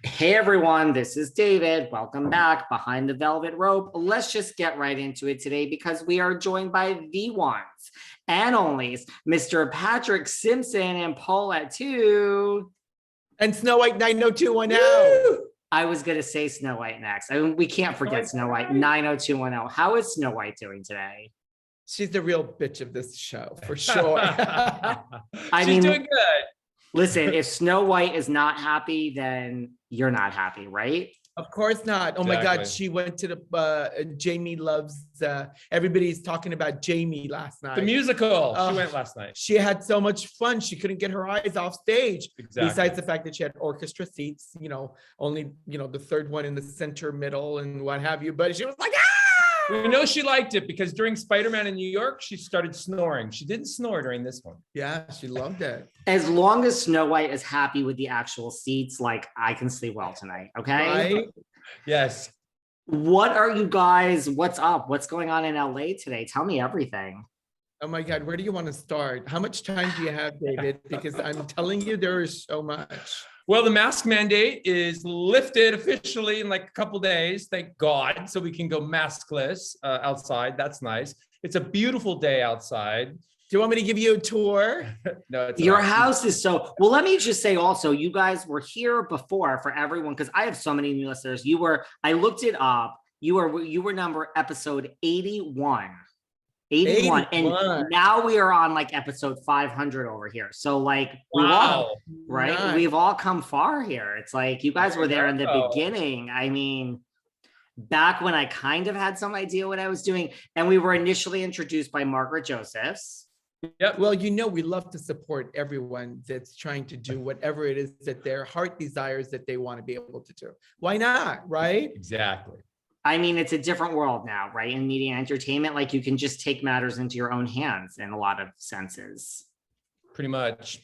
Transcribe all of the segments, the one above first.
Hey everyone, this is David. Welcome back behind the velvet rope. Let's just get right into it today because we are joined by the ones and onlys, Mr. Patrik Simpson and Pol Atteu. And Snow White 90210. I was going to say Snow White next. I mean, we can't forget Snow White 90210. How is Snow White doing today? She's the real bitch of this show, for sure. She's doing good. Listen, if Snow White is not happy, then you're not happy, right? Of course not. Oh my God, she went to the Jamie Loves, everybody's talking about Jamie last night. The musical, she went last night. She had so much fun. She couldn't get her eyes off stage. Exactly. Besides the fact that she had orchestra seats, only, the third one in the center middle and what have you. But she was like, ah! We know she liked it because during Spider-Man in New York, she started snoring. She didn't snore during this one. Yeah, she loved it. As long as Snow White is happy with the actual seats, like I can sleep well tonight, okay? Right? Yes. What's up? What's going on in LA today? Tell me everything. Oh my God, where do you want to start? How much time do you have, David? Because I'm telling you, there is so much. Well, the mask mandate is lifted officially in like a couple days, thank God. So we can go maskless outside. That's nice. It's a beautiful day outside. Do you want me to give you a tour? No, it's Your house is so well. Let me just say also, you guys were here before for everyone because I have so many new listeners. I looked it up. You were number episode 81. 81. And now we are on like episode 500 over here. So like, Nice. We've all come far here. It's like you guys were there in the beginning. I mean, back when I kind of had some idea what I was doing, and we were initially introduced by Margaret Josephs. Yep. Well, we love to support everyone that's trying to do whatever it is that their heart desires that they want to be able to do. Why not? Right? Exactly. I mean, it's a different world now, right? In media and entertainment, like you can just take matters into your own hands in a lot of senses. Pretty much.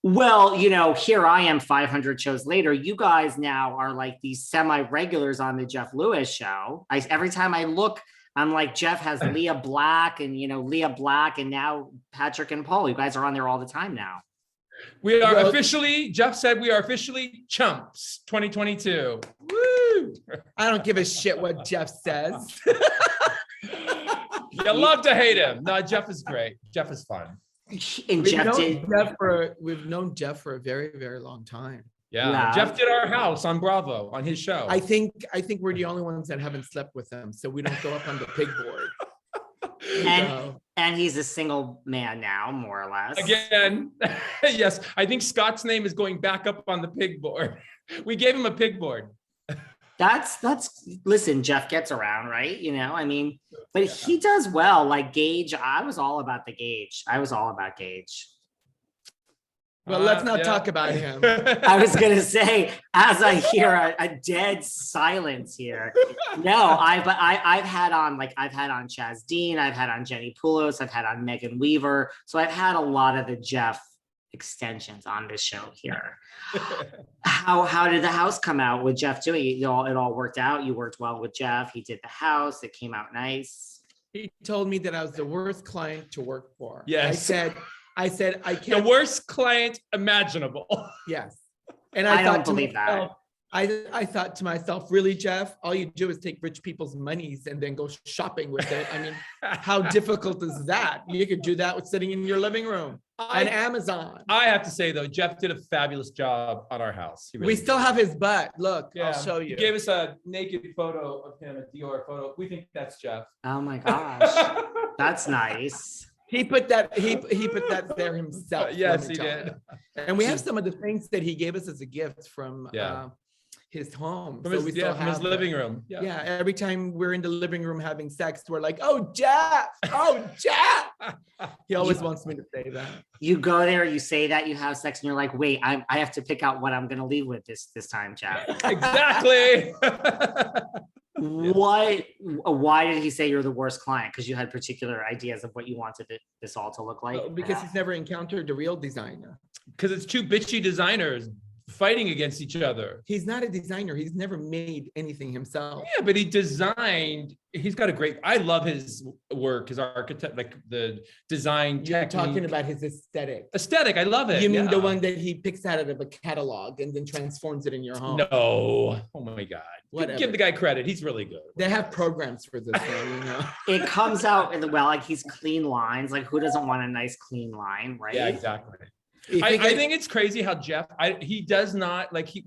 Well, here I am 500 shows later. You guys now are like these semi-regulars on the Jeff Lewis show. Every time I look, I'm like, Jeff has Leah Black and, and now Patrik and Pol. You guys are on there all the time now. We are officially, Jeff said we are officially chumps 2022. Woo! I don't give a shit what Jeff says. You love to hate him. No, Jeff is great. Jeff is fun. And we've known Jeff for a very, very long time. Yeah. Jeff did our house on Bravo on his show. I think we're the only ones that haven't slept with him, so we don't go up on the pig board. And he's a single man now, more or less. Again, yes. I think Scott's name is going back up on the pig board. We gave him a pig board. Listen, Jeff gets around, right? But he does well. Like Gage, I was all about Gage. Well, let's not talk about him. I was gonna say, as I hear a dead silence here. No, I've had on Chaz Dean, I've had on Jenni Pulos, I've had on Megan Weaver. So I've had a lot of the Jeff extensions on this show here. How did the house come out with Jeff doing it? It all worked out. You worked well with Jeff. He did the house. It came out nice. He told me that I was the worst client to work for. Yes. I said, I can't. The worst client imaginable. Yes. And I don't believe that. I thought to myself, really, Jeff, all you do is take rich people's monies and then go shopping with it. I mean, how difficult is that? You could do that with sitting in your living room on Amazon. I have to say, though, Jeff did a fabulous job on our house. We still have his butt. Look, I'll show you. He gave us a naked photo of him, a Dior photo. We think that's Jeff. Oh my gosh. That's nice. He put that there himself. Yes, he did. And we have some of the things that he gave us as a gift from his home. From his living room. Yeah, every time we're in the living room having sex, we're like, oh, Jeff. He always wants me to say that. You go there, you say that, you have sex, and you're like, wait, I have to pick out what I'm going to leave with this time, Jeff. Exactly. Why did he say you're the worst client? Because you had particular ideas of what you wanted this all to look like? Because he's never encountered a real designer. Because it's two bitchy designers fighting against each other. He's not a designer. He's never made anything himself. Yeah, but he's got a great, I love his work, his architect, like the design You're technique. talking about his aesthetic. Aesthetic, I love it. You mean the one that he picks out of a catalog and then transforms it in your home? No, oh my God. Whatever. Give the guy credit, he's really good. They have programs for this one, you know? It comes out in the, well, like he's clean lines. Like who doesn't want a nice clean line, right? Yeah, exactly. I think it's crazy how Jeff, he does not, like he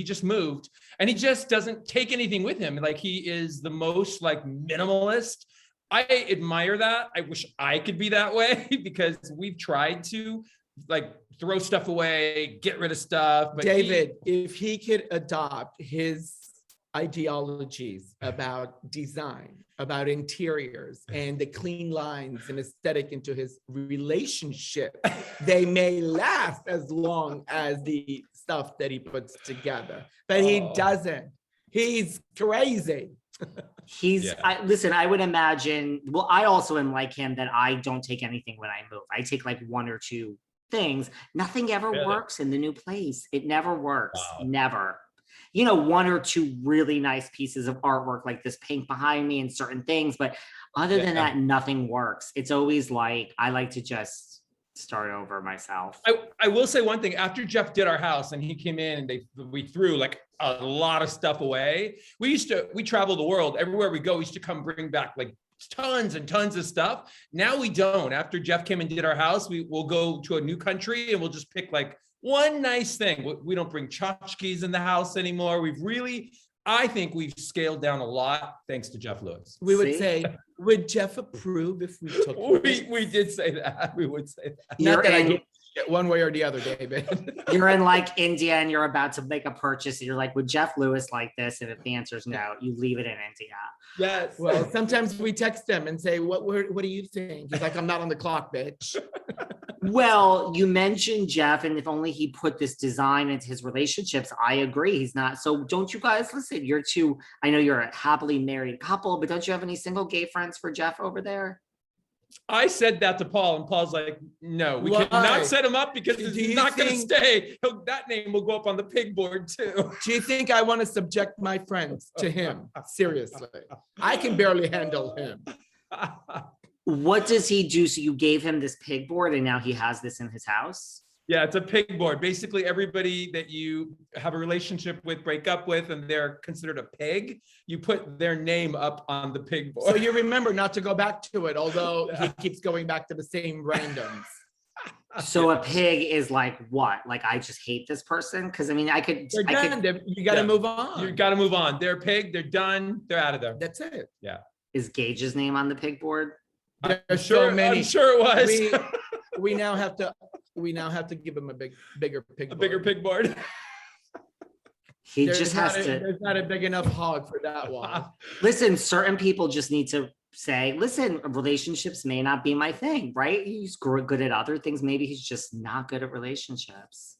just moved and he just doesn't take anything with him. Like he is the most like minimalist. I admire that. I wish I could be that way because we've tried to like throw stuff away, get rid of stuff. But David, if he could adopt his ideologies about design, about interiors, and the clean lines and aesthetic into his relationship, they may last as long as the stuff that he puts together. But he doesn't. He's crazy. Listen, I would imagine, well, I also am like him that I don't take anything when I move. I take like one or two things. Nothing ever works in the new place. It never works. Wow. Never. You know, one or two really nice pieces of artwork like this pink behind me and certain things, but other than that, nothing works. It's always like, I like to just start over myself. I will say one thing, after Jeff did our house and he came in and we threw like a lot of stuff away. We travel the world, everywhere we go, we used to come bring back like tons and tons of stuff. Now we don't. After Jeff came and did our house, we'll go to a new country and we'll just pick like one nice thing. We don't bring tchotchkes in the house anymore. I think we've scaled down a lot thanks to Jeff Lewis. We would say, would Jeff approve if we took we did say that. We would say that. Not that I get one way or the other, David. You're in like India and you're about to make a purchase and you're like, would Jeff Lewis like this? And if the answer is no, you leave it in India. Yes. Well, sometimes we text him and say, what do you think? He's like, I'm not on the clock, bitch. Well, you mentioned Jeff, and if only he put this design into his relationships, I agree. He's not. So don't you guys listen? I know you're a happily married couple, but don't you have any single gay friends for Jeff over there? I said that to Paul, and Paul's like, no, we cannot set him up because he's not going to stay. That name will go up on the pig board too. Do you think I want to subject my friends to him? Seriously. I can barely handle him. What does he do? So you gave him this pig board and now he has this in his house? Yeah, it's a pig board. Basically, everybody that you have a relationship with, break up with, and they're considered a pig, you put their name up on the pig board. So you remember not to go back to it, although he keeps going back to the same randoms. So a pig is like what? Like, I just hate this person? Because I mean, you got to move on. You got to move on. They're a pig. They're done. They're out of there. That's it. Yeah. Is Gage's name on the pig board? There's so many. I'm sure it was. We now have to give him a bigger pig board. Bigger pig board. There's not a big enough hog for that one. Listen, certain people just need to say, listen, relationships may not be my thing, right? He's good at other things. Maybe he's just not good at relationships.